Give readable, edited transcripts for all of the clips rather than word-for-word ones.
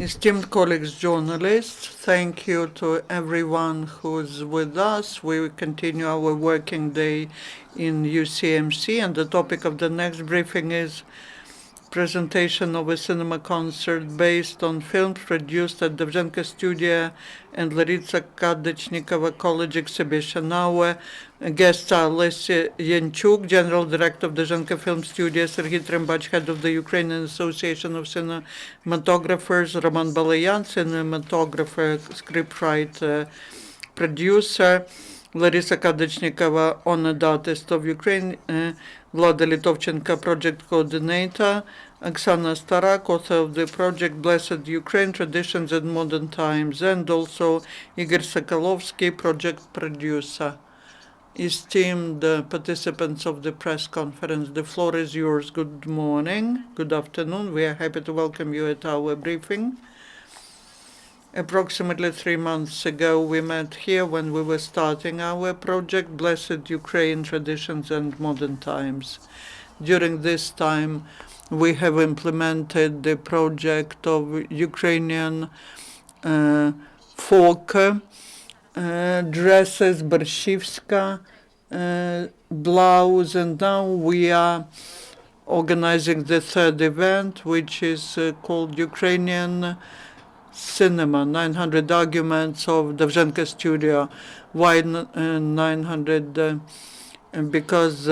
Esteemed colleagues, journalists, thank you to everyone who's with us. We continue our working day in UCMC, and the topic of the next briefing is presentation of a cinema concert based on films produced at Dovzhenko Studio and Larysa Kadochnykova College exhibition. Our guests are Oles Yanchuk, General Director of Dovzhenko Film Studio, Serhiy Trymbach, Head of the Ukrainian Association of Cinematographers, Balayan, cinematographer, scriptwriter, producer, Larysa Kadochnykova, honored artist of Ukraine, Vlada Lytovchenko, project coordinator, Oksana Starak, author of the project Blessed Ukraine, Traditions and Modern Times, and also Ihor Sokolovskyi, project producer. Esteemed participants of the press conference, the floor is yours. Good morning, good afternoon. We are happy to welcome you at our briefing. Approximately 3 months ago, we met here when we were starting our project, Blessed Ukraine, Traditions and Modern Times. During this time, we have implemented the project of Ukrainian folk dresses, borshivska blouse, and now we are organizing the third event, which is called Ukrainian Cinema, 900 arguments of Dovzhenko Studio. Why 900? Because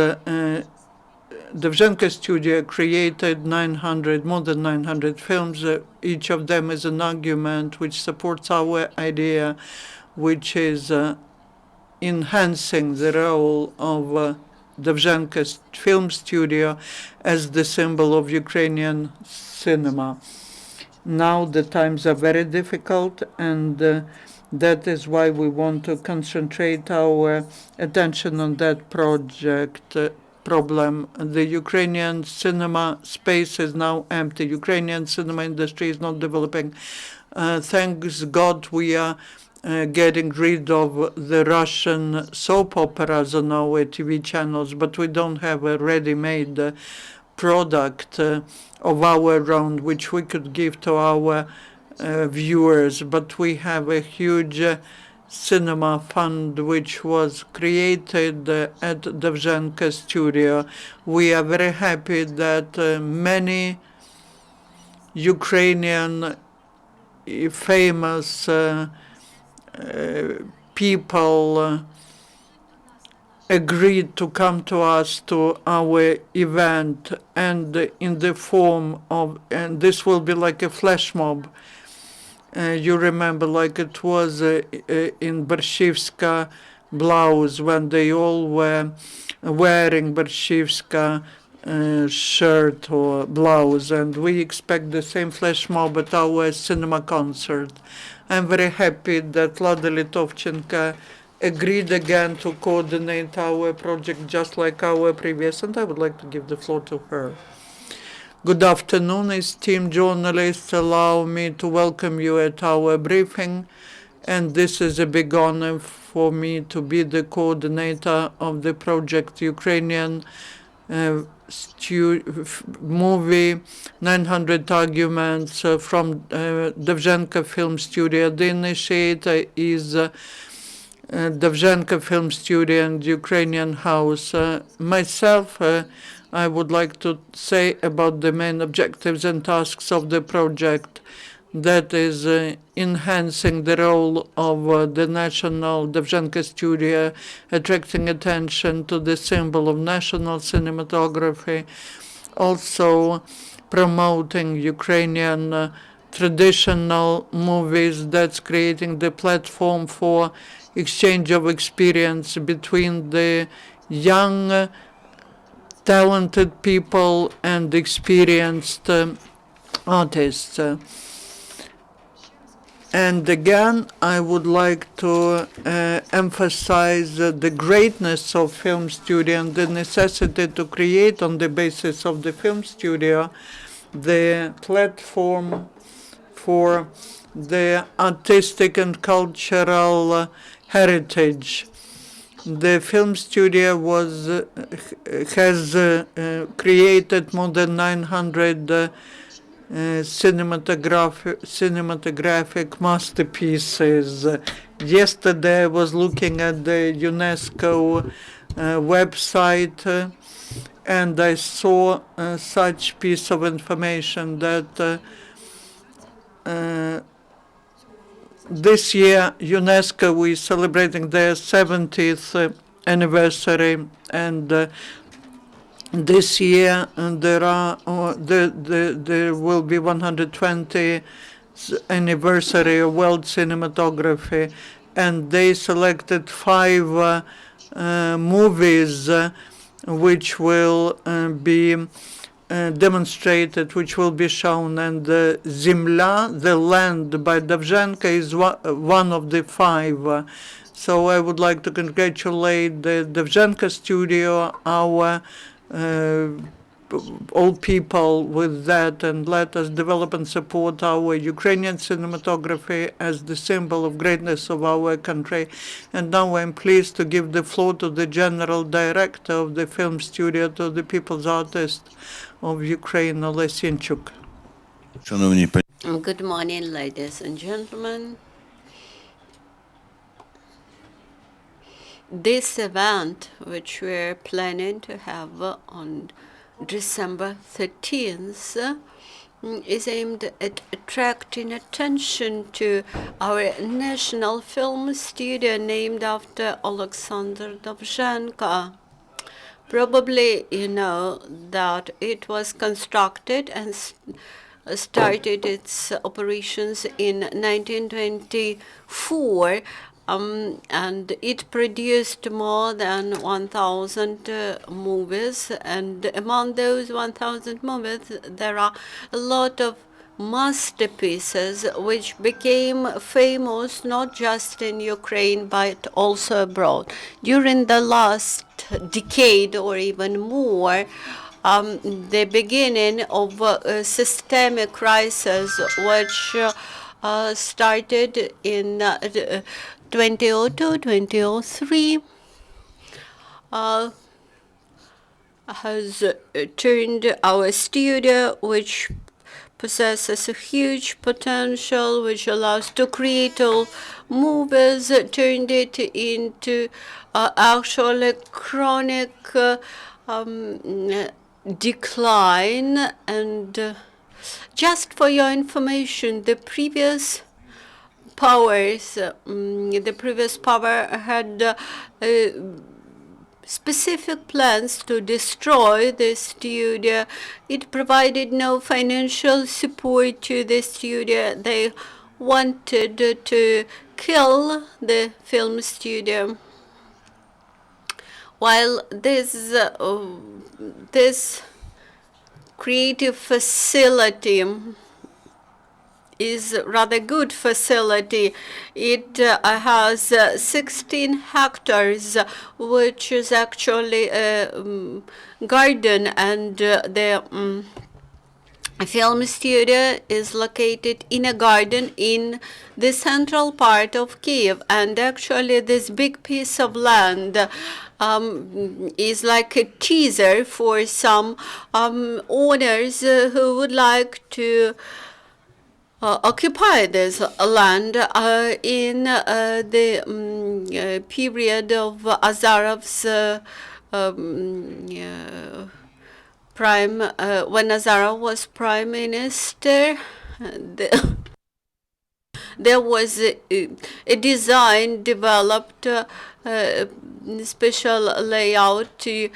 Dovzhenko Studio created more than 900 films. Each of them is an argument which supports our idea, which is enhancing the role of Dovzhenko Film Studio as the symbol of Ukrainian cinema. Now the times are very difficult, and that is why we want to concentrate our attention on that project problem. The Ukrainian cinema space is now empty. Ukrainian cinema industry is not developing. Thanks God we are getting rid of the Russian soap operas on our TV channels, but we don't have a ready-made product of our own which we could give to our viewers. But we have a huge cinema fund which was created at Dovzhenko Studio. We are very happy that many Ukrainian famous people agreed to come to us to our event, and in the form of, and this will be like a flash mob. You remember, like it was in Borshivska blouse, when they all were wearing Borshivska shirt or blouse, and we expect the same flash mob at our cinema concert. I'm very happy that Vlada Lytovchenko agreed again to coordinate our project just like our previous, and I would like to give the floor to her. Good afternoon, esteemed journalists. Allow me to welcome you at our briefing, and this is a big honor for me to be the coordinator of the project Ukrainian movie 900 Arguments from Dovzhenko Film Studio. The initiator is Dovzhenko Film Studio and Ukrainian House. Myself, I would like to say about the main objectives and tasks of the project, that is enhancing the role of the national Dovzhenko Studio, attracting attention to the symbol of national cinematography, also promoting Ukrainian traditional movies, that's creating the platform for exchange of experience between the young, talented people and experienced artists. And again, I would like to emphasize the greatness of film studio and the necessity to create on the basis of the film studio the platform for the artistic and cultural heritage. The film studio has created more than 900 cinematographic masterpieces. Yesterday I was looking at the UNESCO website and I saw such piece of information that this year UNESCO is celebrating their 70th anniversary, and this year there will be 120th anniversary of world cinematography, and they selected 5 movies which will be demonstrated, which will be shown, and Zemlya, the land by Dovzhenko, is one of the 5. So I would like to congratulate the Dovzhenko Studio, our all people with that, and let us develop and support our Ukrainian cinematography as the symbol of greatness of our country. And now I'm pleased to give the floor to the General Director of the film studio, to the People's Artist of Ukraine, Oles Yanchuk. Good morning, ladies and gentlemen. This event, which we're planning to have on December 13th, is aimed at attracting attention to our national film studio named after Alexander Dovzhenko. Probably you know that it was constructed and started its operations in 1924, and it produced more than 1,000 movies, and among those 1,000 movies there are a lot of masterpieces which became famous not just in Ukraine but also abroad. During the last decade or even more, the beginning of a systemic crisis which started in 2002, 2003, has turned our studio, which possesses a huge potential, which allows to create all movies, turned it into actually chronic decline. And just for your information, the previous power had specific plans to destroy the studio. It provided no financial support to the studio. They wanted to kill the film studio. While this creative facility is rather good facility. It has 16 hectares, which is actually a garden, and the film studio is located in a garden in the central part of Kiev. And actually this big piece of land is like a teaser for some owners who would like to occupy this land in the period of Azarov's prime, when Azarov was prime minister. There was a design developed, special layout to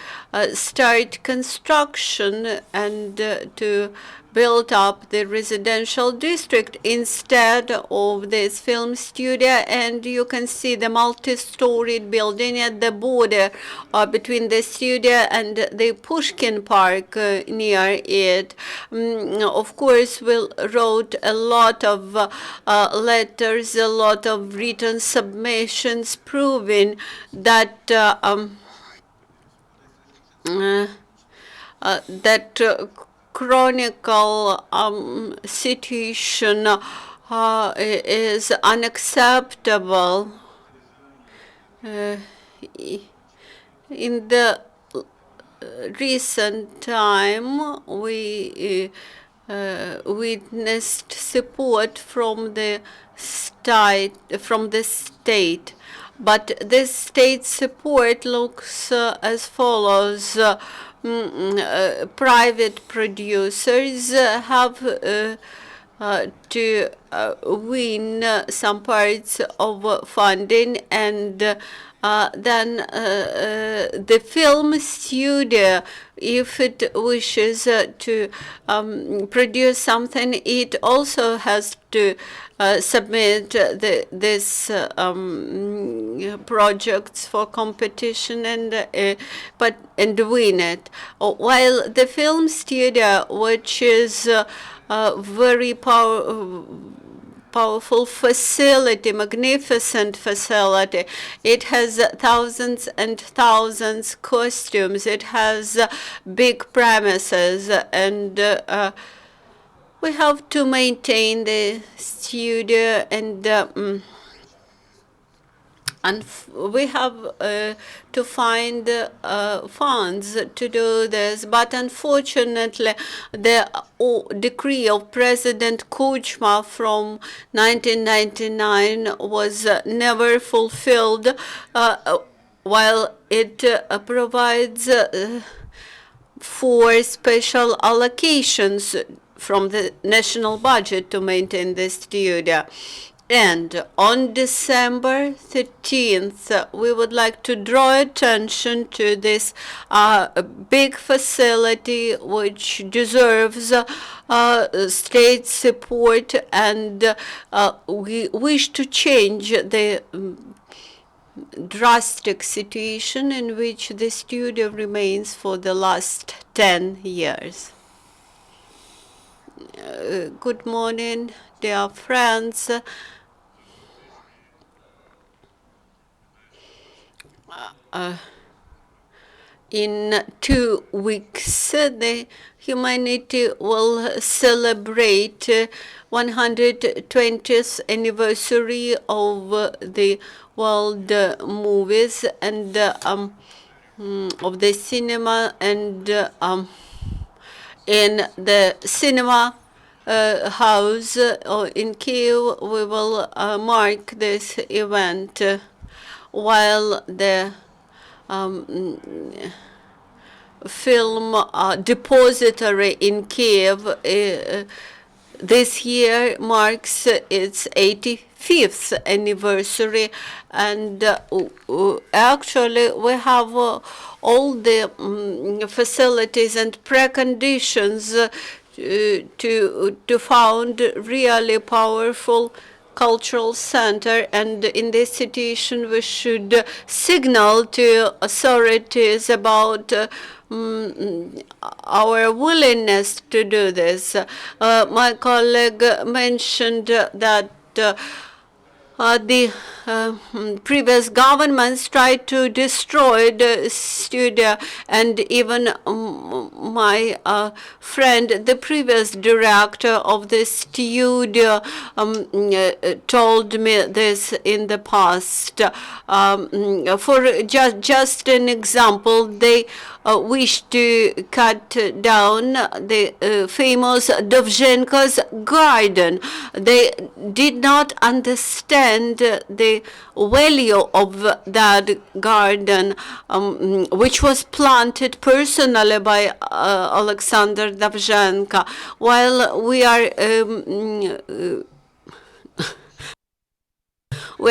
start construction and to build up the residential district instead of this film studio. And you can see the multi-storied building at the border between the studio and the Pushkin Park near it. Of course, we wrote a lot of letters, a lot of written submissions proving that chronicle situation is unacceptable. In the recent time, we witnessed support from the state. But this state support looks as follows. Private producers have to win some parts of funding, and then the film studio, if it wishes to produce something, it also has to submit this projects for competition and win it. While the film studio, which is very powerful facility, magnificent facility. It has thousands and thousands costumes. It has big premises, and we have to maintain the studio, and we have to find funds to do this. But unfortunately, the decree of President Kuchma from 1999 was never fulfilled, while it provides for special allocations from the national budget to maintain the studio. And on December 13th, we would like to draw attention to this big facility which deserves state support, and we wish to change the drastic situation in which the studio remains for the last 10 years. Good morning, dear friends. In 2 weeks, the humanity will celebrate 120th anniversary of the world movies and of the cinema, and in the cinema house in Kyiv, we will mark this event, while the film depository in Kyiv this year marks its 85th anniversary, and actually we have all the facilities and preconditions to found really powerful cultural center. And in this situation we should signal to authorities about our willingness to do this. My colleague mentioned that the previous governments tried to destroy the studio, and even my friend, the previous director of the studio, told me this in the past. For just an example, they wish to cut down the famous Dovzhenko's garden. They did not understand the value of that garden, which was planted personally by Alexander Dovzhenko. While we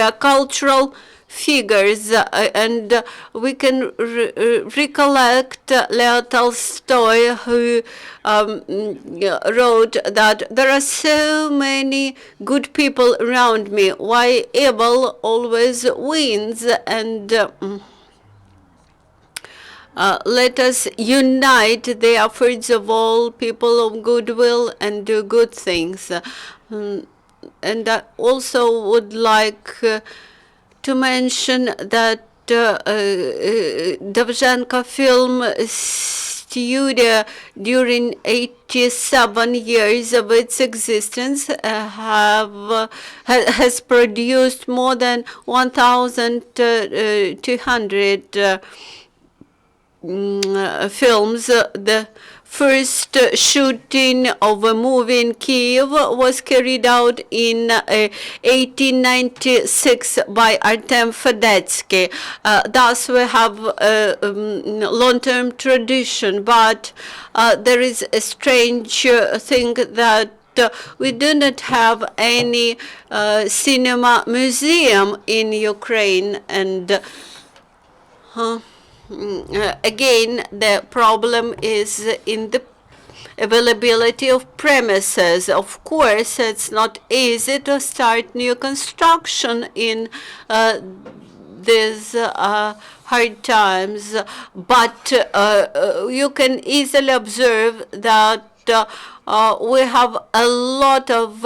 are cultural figures, and we can recollect Leo Tolstoy, who wrote that there are so many good people around me, why evil always wins, and let us unite the efforts of all people of goodwill and do good things. And I also would like to mention that Dovzhenko Film Studio, during 87 years of its existence, has produced more than 1,200 films. The first shooting of a movie in Kiev was carried out in 1896 by Artem Fedetsky. Thus, we have a long-term tradition, but there is a strange thing that we do not have any cinema museum in Ukraine, and again, the problem is in the availability of premises. Of course, it's not easy to start new construction in these hard times, but you can easily observe that we have a lot of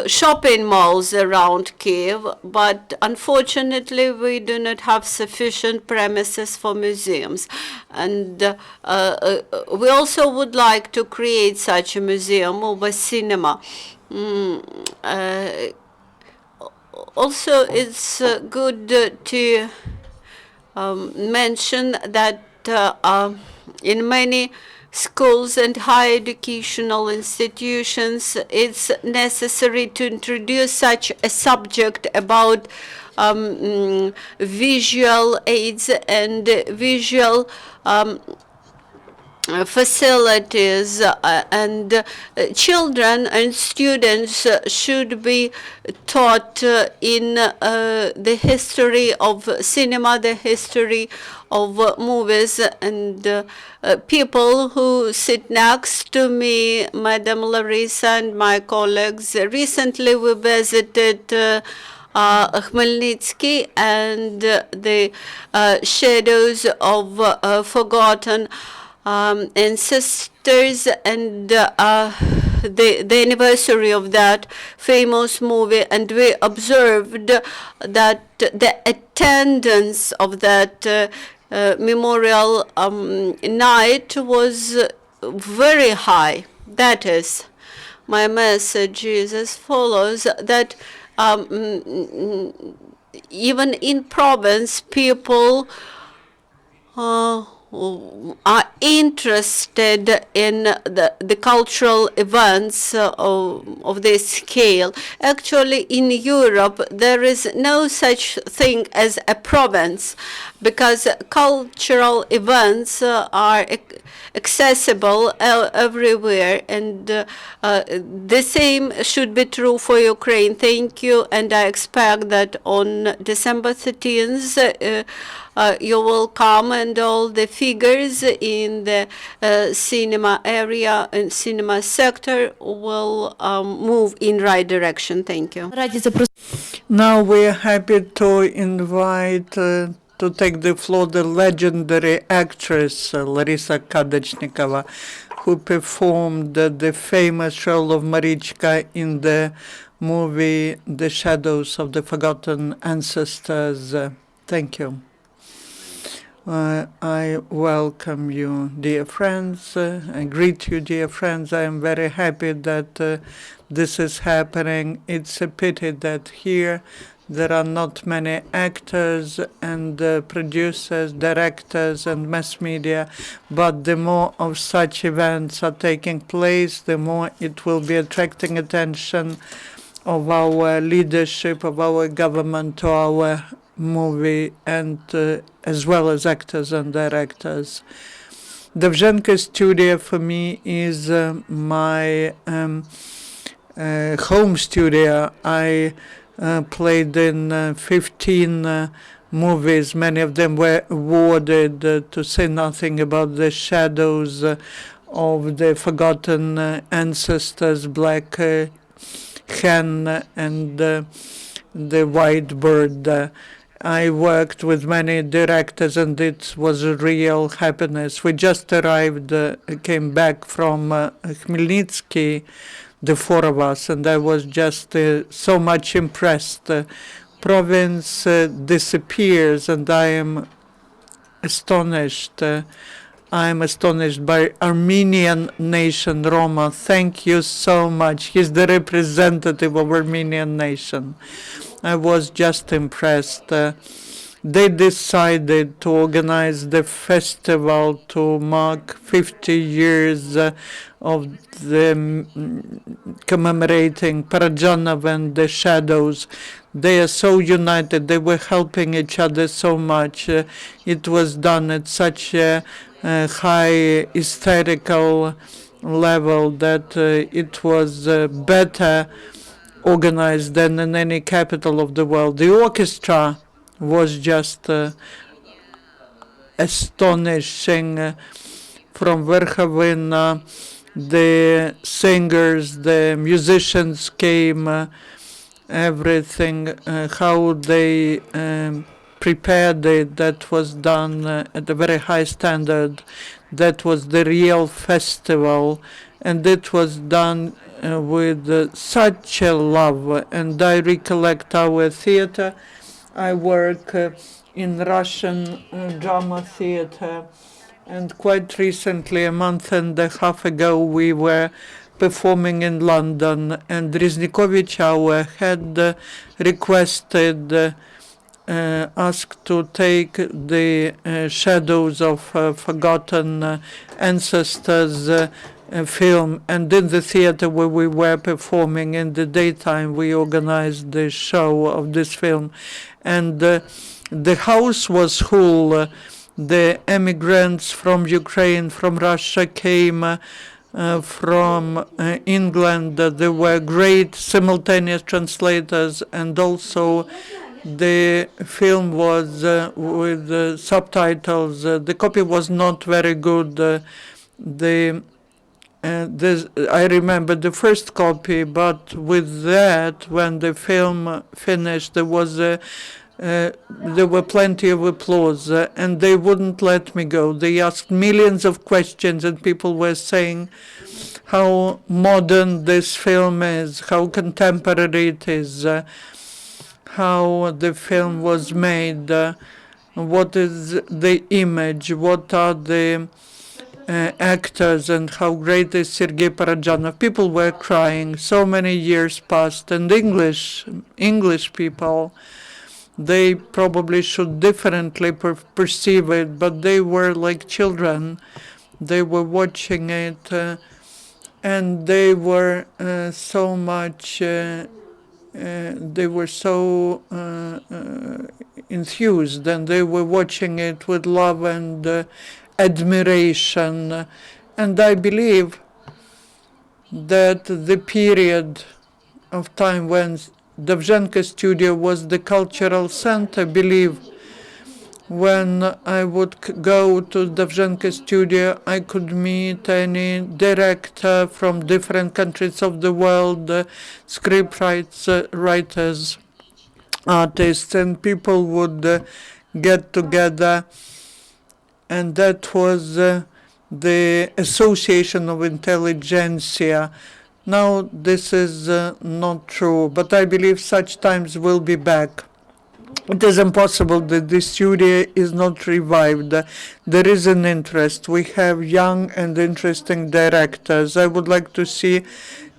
shopping malls around Kiev, but unfortunately we do not have sufficient premises for museums. And we also would like to create such a museum of a cinema. Also, it's good to mention that in many schools and higher educational institutions, it's necessary to introduce such a subject about visual aids and visual facilities, and children and students should be taught in the history of cinema, the history of movies, and people who sit next to me, Madam Larysa and my colleagues. Recently we visited Khmelnytsky and the shadows of forgotten ancestors, and the anniversary of that famous movie, and we observed that the attendance of that memorial night was very high. That is, my message is as follows, that even in province, people are interested in the cultural events of this scale. Actually, in Europe, there is no such thing as a province, because cultural events are accessible everywhere, and the same should be true for Ukraine. Thank you, and I expect that on December 13th, you will come, and all the figures in the cinema area and cinema sector will move in right direction. Thank you. Now we're happy to invite to take the floor the legendary actress Larysa Kadochnykova, who performed the famous role of Marichka in the movie The Shadows of the Forgotten Ancestors. Thank you. I welcome you, dear friends. I greet you, dear friends. I am very happy that this is happening. It's a pity that here there are not many actors and producers, directors, and mass media, but the more of such events are taking place, the more it will be attracting attention of our leadership, of our government to our movie, and as well as actors and directors. Dovzhenko Studio for me is my home studio. I played in 15 movies. Many of them were awarded, to say nothing about The Shadows of the Forgotten Ancestors, Black Hen, and The White Bird. I worked with many directors, and it was a real happiness. We just arrived, came back from Khmelnytsky, the four of us, and I was just so much impressed. Province disappears, and I am astonished. I am astonished by Armenian nation, Roma. Thank you so much. He's the representative of Armenian nation. I was just impressed. they decided to organize the festival to mark 50 years of the commemorating Parajanov and the Shadows. They are so united. They were helping each other so much. It was done at such a high hysterical level that it was better organized than in any capital of the world. The orchestra was just astonishing. From Verkhovina, the singers, the musicians came, everything, how they prepared it, that was done at a very high standard. That was the real festival, and it was done with such a love. And I recollect our theater. I work in Russian drama theater, and quite recently, a month and a half ago, we were performing in London, and Riznikovich, our head, requested asked to take the Shadows of Forgotten Ancestors film, and in the theater where we were performing in the daytime, we organized the show of this film, and the house was full. The emigrants from Ukraine, from Russia came, from England. There were great simultaneous translators, and also the film was with subtitles. The copy was not very good. I remember the first copy, but with that, when the film finished, there were plenty of applause, and they wouldn't let me go. They asked millions of questions, and people were saying how modern this film is, how contemporary it is, how the film was made, what is the image, what are the actors, and how great is Serhiy Parajanov. People were crying. So many years passed, and English people, they probably should differently perceive it, but they were like children. They were watching it, and they were so much. They were so enthused, and they were watching it with love and admiration. And I believe that the period of time when Dovzhenko Studio was the cultural center, I believe when I would go to Dovzhenko Studio, I could meet any director from different countries of the world, scriptwriters, artists, and people would get together, and that was the Association of Intelligentsia. Now, this is not true, but I believe such times will be back. It is impossible that the studio is not revived. There is an interest. We have young and interesting directors. I would like to see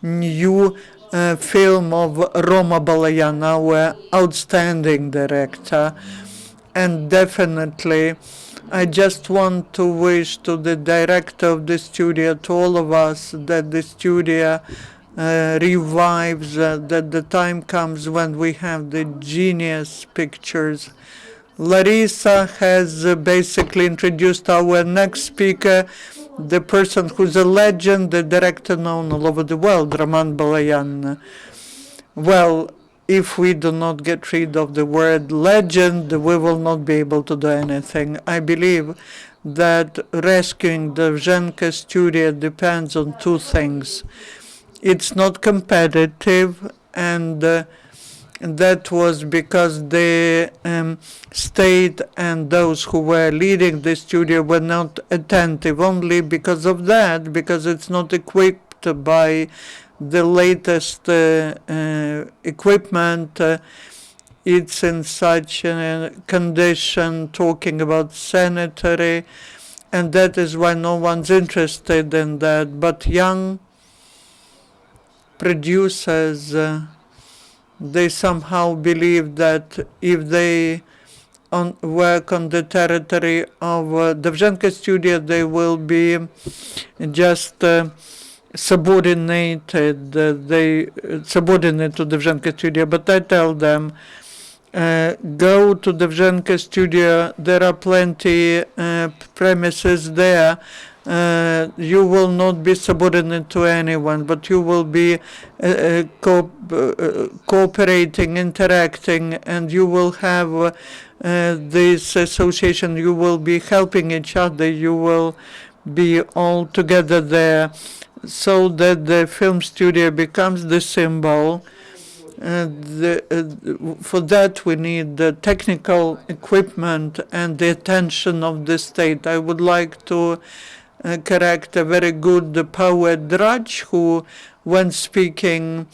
new film of Roma Balayan, our outstanding director. And definitely, I just want to wish to the director of the studio, to all of us, that the studio revives, that the time comes when we have the genius pictures. Larysa has basically introduced our next speaker, the person who's a legend, the director known all over the world, Roman Balayan. Well, if we do not get rid of the word legend, we will not be able to do anything. I believe that rescuing the Dovzhenko Studio depends on two things. It's not competitive, and that was because the state and those who were leading the studio were not attentive. Only because of that, because it's not equipped by the latest equipment, it's in such a condition, talking about sanitary, and that is why no one's interested in that. But young producers, they somehow believe that if they work on the territory of Dovzhenko Studio. They will be just subordinated. They subordinate to Dovzhenko Studio. But I tell them, go to Dovzhenko Studio. There are plenty premises there. You will not be subordinate to anyone, but you will be cooperating, interacting, and you will have this association. You will be helping each other. You will be all together there, so that the film studio becomes the symbol. For that we need the technical equipment and the attention of the state. I would like to correct a very good poet, Drudge, who, when speaking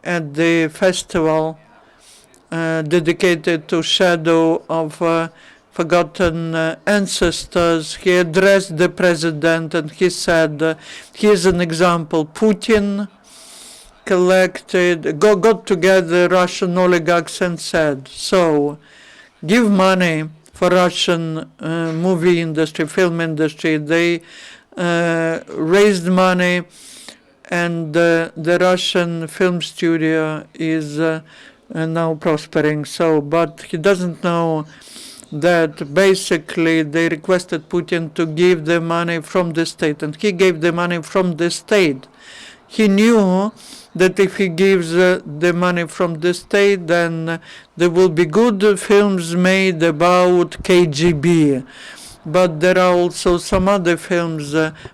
at the festival dedicated to shadow of forgotten ancestors, he addressed the president and he said, here's an example. Putin got together Russian oligarchs and said, so give money for Russian movie industry, film industry. They raised money, and the Russian film studio is now prospering. So, but he doesn't know that basically they requested Putin to give the money from the state, and he gave the money from the state. He knew that if he gives the money from the state, then there will be good films made about KGB. But there are also some other films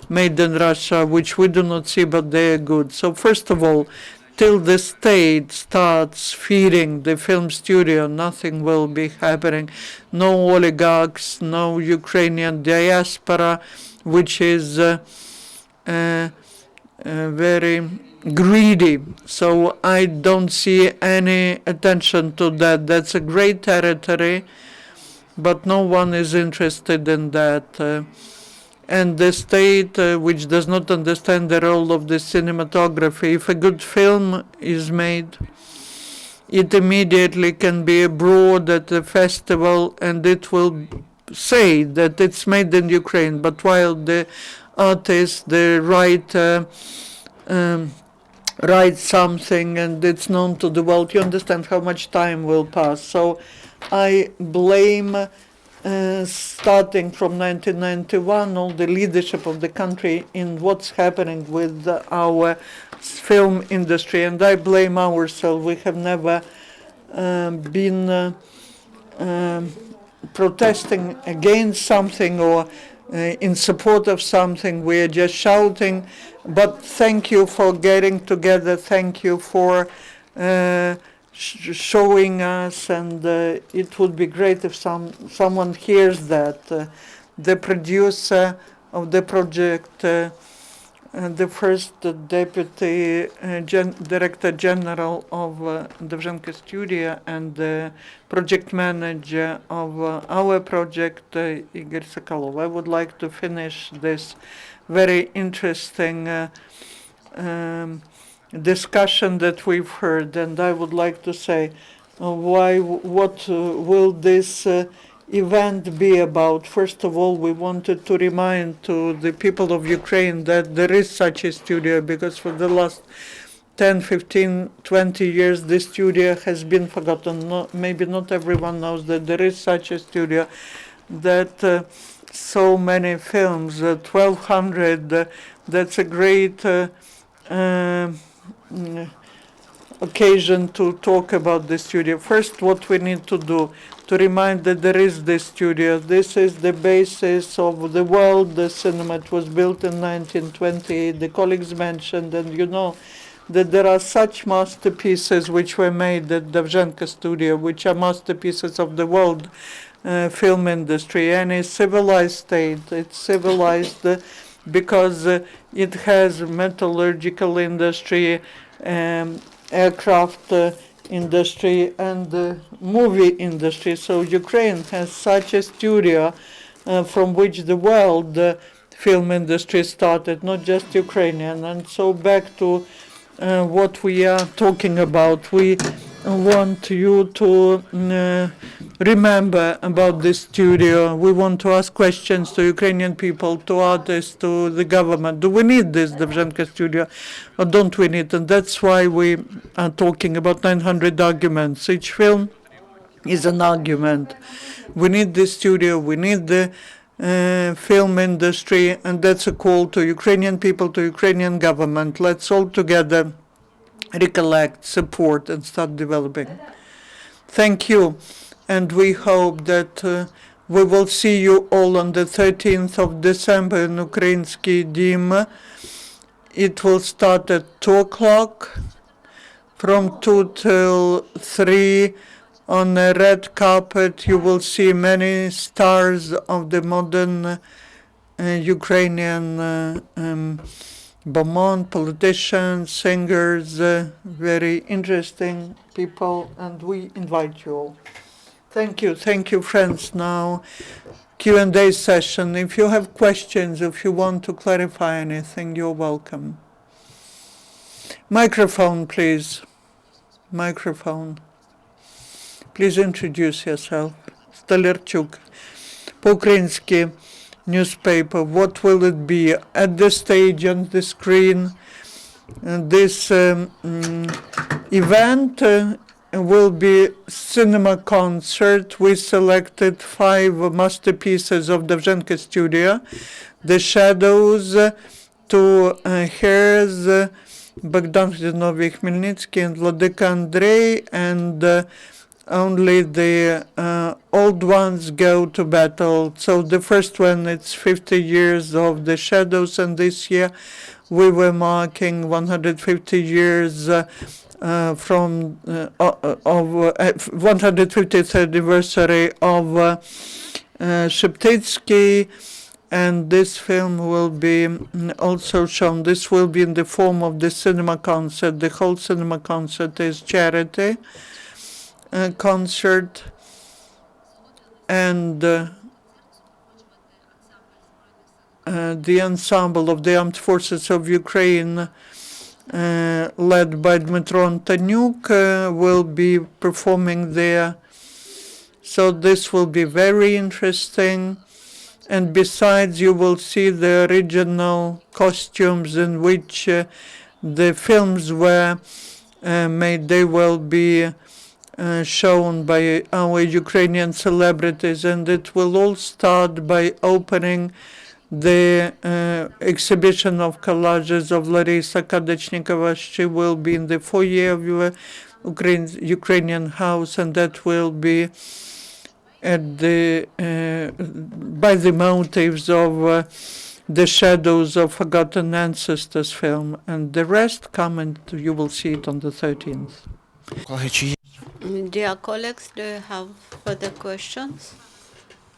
made in Russia which we do not see, but they are good. So first of all, till the state starts feeding the film studio, nothing will be happening. No oligarchs, no Ukrainian diaspora, which is very greedy. So I don't see any attention to that. That's a great territory, but no one is interested in that. And the state, which does not understand the role of the cinematography, if a good film is made, it immediately can be abroad at the festival, and it will say that it's made in Ukraine. But while the artist, the writer, write something and it's known to the world, you understand how much time will pass. So I blame, starting from 1991, all the leadership of the country in what's happening with our film industry, and I blame ourselves. We have never been protesting against something or in support of something. We are just shouting. But thank you for getting together. Thank you for showing us, and it would be great if someone hears that. The producer of the project, the first deputy director general of Dovzhenko Studio, and the project manager of our project, Ihor Sokolovskyi. I would like to finish this very interesting discussion that we've heard, and I would like to say what will this event be about. First of all, we wanted to remind to the people of Ukraine that there is such a studio, because for the last 10, 15, 20 years this studio has been forgotten. Maybe not everyone knows that there is such a studio, that so many films, 1,200, that's a great occasion to talk about the studio. First, what we need to do, to remind that there is this studio. This is the basis of the world. The cinema, it was built in 1928. The colleagues mentioned, and you know that there are such masterpieces which were made at Dovzhenko Studio, which are masterpieces of the world film industry. Any civilized state, it's civilized because it has metallurgical industry, aircraft industry, and movie industry. So Ukraine has such a studio from which the world film industry started, not just Ukrainian. And so back to what we are talking about. We want you to remember about this studio. We want to ask questions to Ukrainian people, to artists, to the government. Do we need this Dovzhenko studio or don't we need it? And that's why we are talking about 900 arguments. Each film is an argument. We need this studio, we need the film industry, and that's a call to Ukrainian people, to Ukrainian government. Let's all together recollect, support, and start developing. Thank you, and we hope that we will see you all on the 13th of December in Ukrainsky Dym. It will start at 2 o'clock, from 2 till 3. On a red carpet, you will see many stars of the modern Ukrainian Beaumont, politicians, singers, very interesting people, and we invite you all. Thank you, friends. Now, Q&A session. If you have questions, if you want to clarify anything, you're welcome. Microphone, please. Microphone. Please introduce yourself. Stalerchuk. По-українськи newspaper. What will it be? At the stage, on the screen, this event will be cinema concert. We selected 5 masterpieces of Dovzhenko Studio. The Shadows, 2 Hairs, Bogdan Khmelnytsky Khmelnytsky and Vladika Andrei, and only the old ones go to battle. So the first one, it's 50 years of the Shadows, and this year we were marking 150 years from of 150th anniversary of Sheptytsky, and this film will be also shown. This will be in the form of the cinema concert. The whole cinema concert is charity concert, and the ensemble of the Armed Forces of Ukraine, led by Dmytro Antonyuk, will be performing there. So this will be very interesting. And besides, you will see the original costumes in which the films were made. They will be shown by our Ukrainian celebrities, and it will all start by opening the exhibition of collages of Larysa Kadochnykova. She will be in the foyer of Ukrainian House, and that will be at the by the motives of the Shadows of Forgotten Ancestors film, and the rest come and you will see it on the 13th. Dear colleagues, do you have further questions?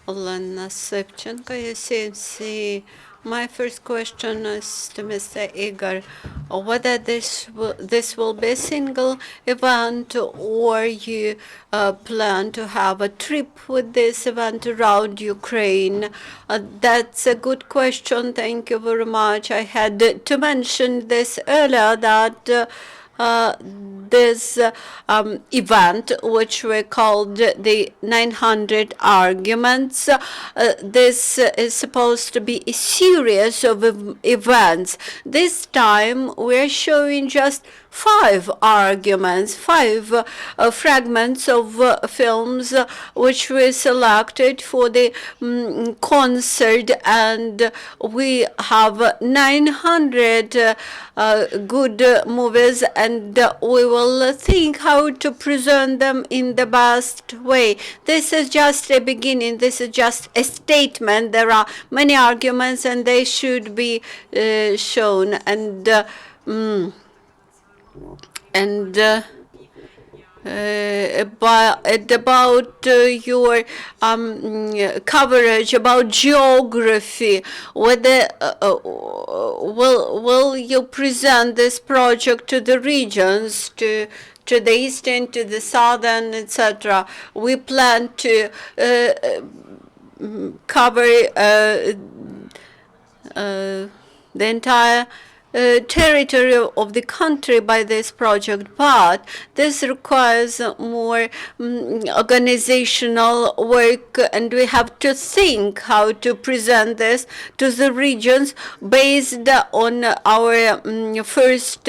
Oksana Starak, UCMC. My first question is to Mr. Ihor, whether this will be a single event, or you plan to have a trip with this event around Ukraine. That's a good question. Thank you very much. I had to mention this earlier, that this event, which we called the 900 arguments, this is supposed to be a series of events. This time we're showing just 5 arguments, 5 fragments of films which we selected for the concert, and we have 900 good movies, and we will think how to present them in the best way. This is just a beginning. This is just a statement. There are many arguments, and they should be shown. About your coverage about geography, whether will you present this project to the regions, to the eastern, to the southern, etc.? We plan to cover the entire territory of the country by this project, but this requires more organizational work, and we have to think how to present this to the regions based on our first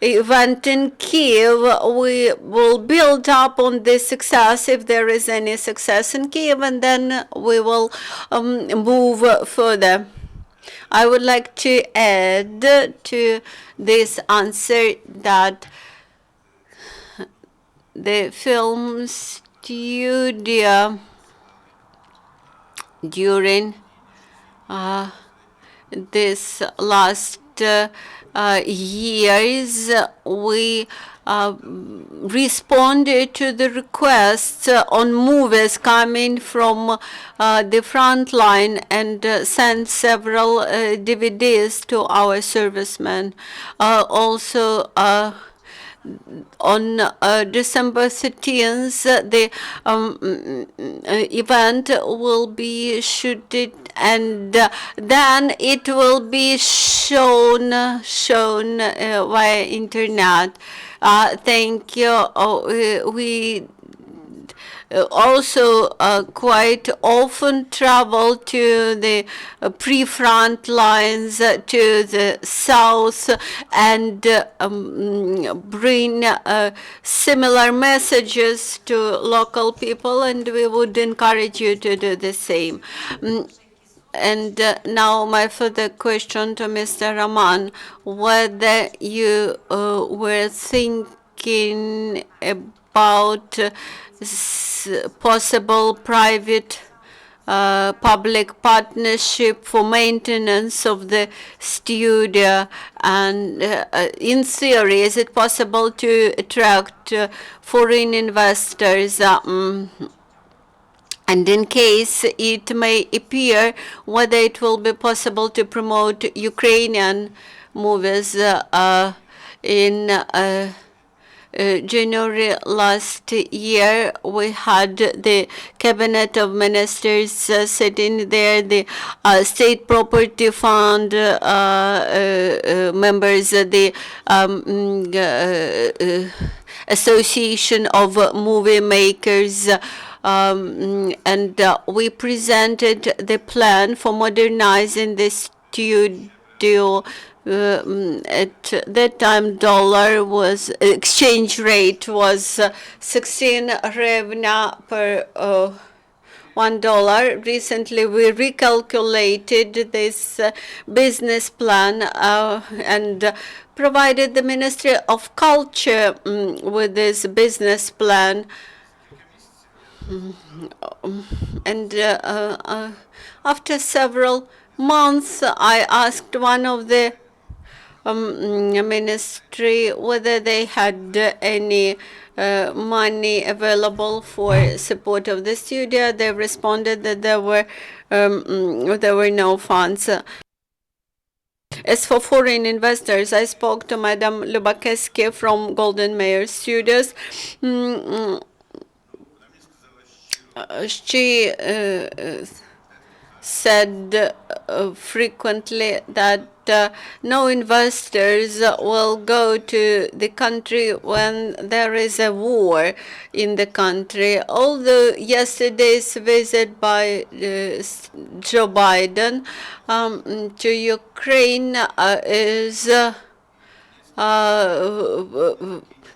event in Kiev. We will build up on this success if there is any success in Kiev, and then we will move further. I would like to add to this answer that the film studio during this last years, we responded to the requests on movies coming from the front line and sent several DVDs to our servicemen. Also, on December 13th, the event will be shooted, and then it will be shown via internet. Thank you. We also quite often travel to the pre-front lines to the south and bring similar messages to local people, and we would encourage you to do the same. And now my further question to Mr. Roman, whether you were thinking about possible private public partnership for maintenance of the studio, and in theory, is it possible to attract foreign investors? And in case it may appear, whether it will be possible to promote Ukrainian movies. In January last year, we had the Cabinet of Ministers sitting there, the State Property Fund members, the Association of Movie Makers, and we presented the plan for modernizing the studio. At that time, exchange rate was 16 hryvnia per $1. Recently, we recalculated this business plan and provided the Ministry of Culture with this business plan. And after several months, I asked one of the ministry whether they had any money available for support of the studio. They responded that there were no funds. As for foreign investors, I spoke to Madame Lubakesky from Golden Mayer Studios. She said frequently that no investors will go to the country when there is a war in the country. Although yesterday's visit by Joe Biden to Ukraine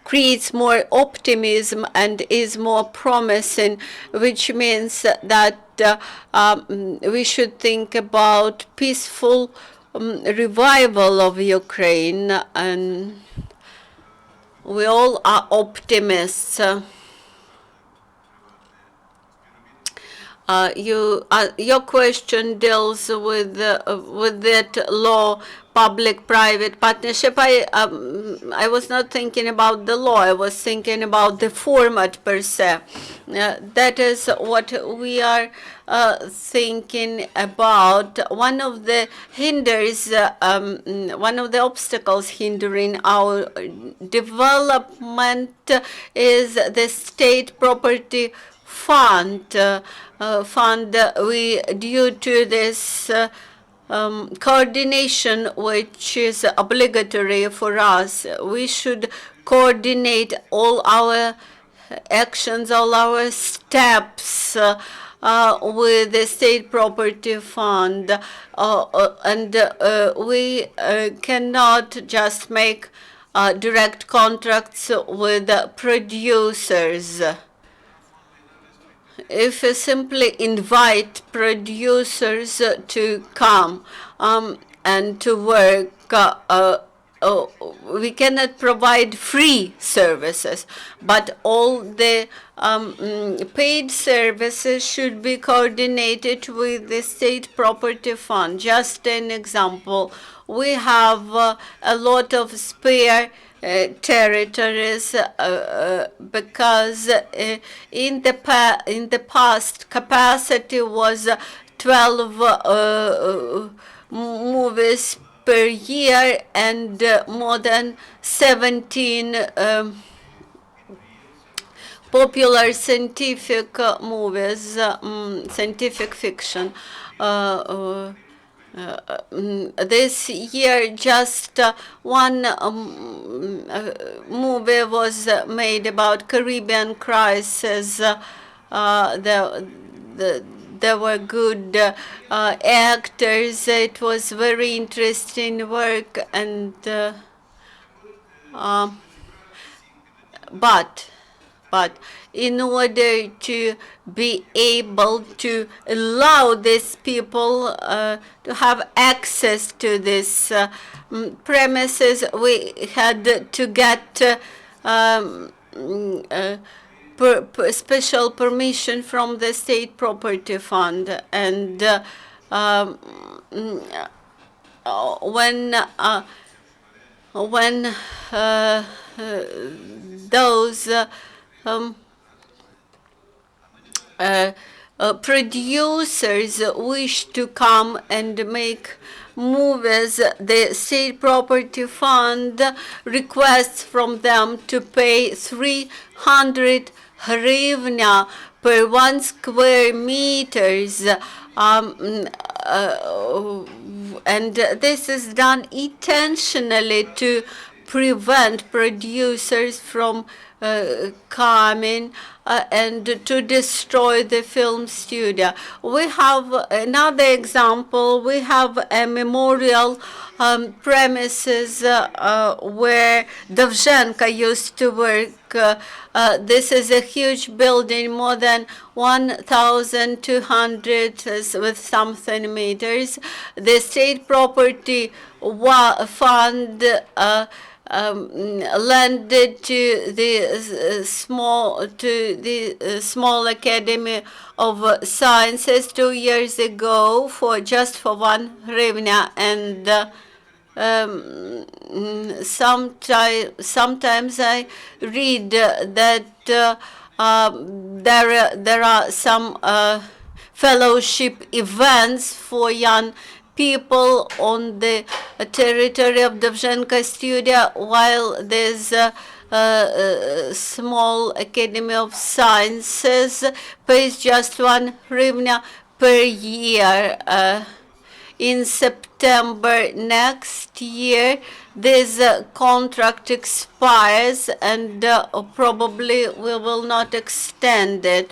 creates more optimism and is more promising, which means that we should think about peaceful revival of Ukraine, and we all are optimists. Your question deals with that law, public-private partnership. I was not thinking about the law. I was thinking about the format per se. That is what we are thinking about. One of the obstacles hindering our development is the state property fund. Due to this coordination which is obligatory for us. We should coordinate all our actions, all our steps with the State Property Fund, and we cannot just make direct contracts with producers. If we simply invite producers to come and to work, we cannot provide free services, but all the paid services should be coordinated with the State Property Fund. Just an example, we have a lot of spare territories because in the past capacity was 12 movies per year and more than 17 popular scientific movies, scientific fiction. This year, just one movie was made about Caribbean crisis. There were good actors. It was very interesting work, and but in order to be able to allow these people to have access to these premises, we had to get special permission from the State Property Fund. And when those producers wish to come and make movies, the State Property Fund requests from them to pay 300 hryvnia per 1 square meters. And this is done intentionally to prevent producers from coming and to destroy the film studio. We have another example. We have a memorial premises where Dovzhenko used to work. This is a huge building, more than 1,200 with something meters. The State Property Fund lended to the small Academy of Sciences 2 years ago for 1 hryvnia, and sometimes I read that there are some fellowship events for young people on the territory of Dovzhenko Studio, while there's a small Academy of Sciences pays just 1 hryvnia per year. In September next year, this contract expires, and probably we will not extend it.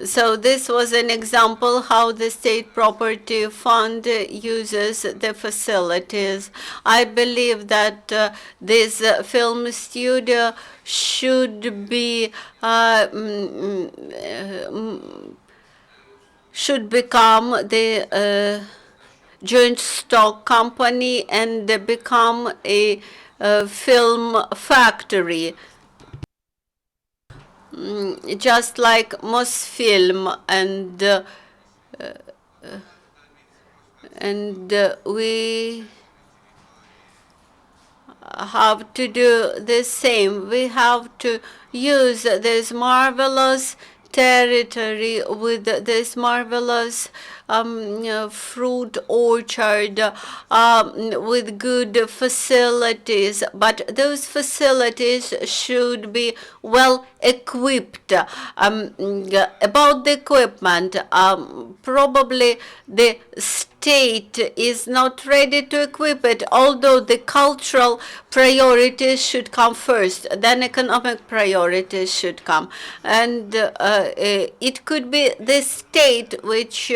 So this was an example how the State Property Fund uses the facilities. I believe that this film studio should be should become the joint stock company and become a film factory. Just like Mosfilm, and we have to do the same. We have to use these marvelous territory with this marvelous fruit orchard with good facilities, but those facilities should be well equipped. About the equipment, probably the state is not ready to equip it, although the cultural priorities should come first, then economic priorities should come. And it could be the state which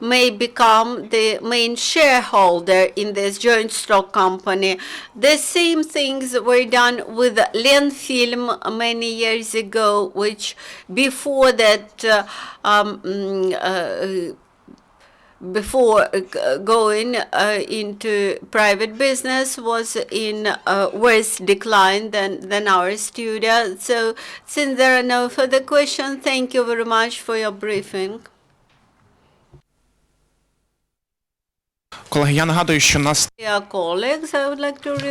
may become the main shareholder in this joint stock company. The same things were done with Lenfilm many years ago, which before that before going into private business was in worse decline than our studio. So since there are no further questions, thank you very much for your briefing. Колеги, я нагадую, що нас Dear colleagues, I would like to remind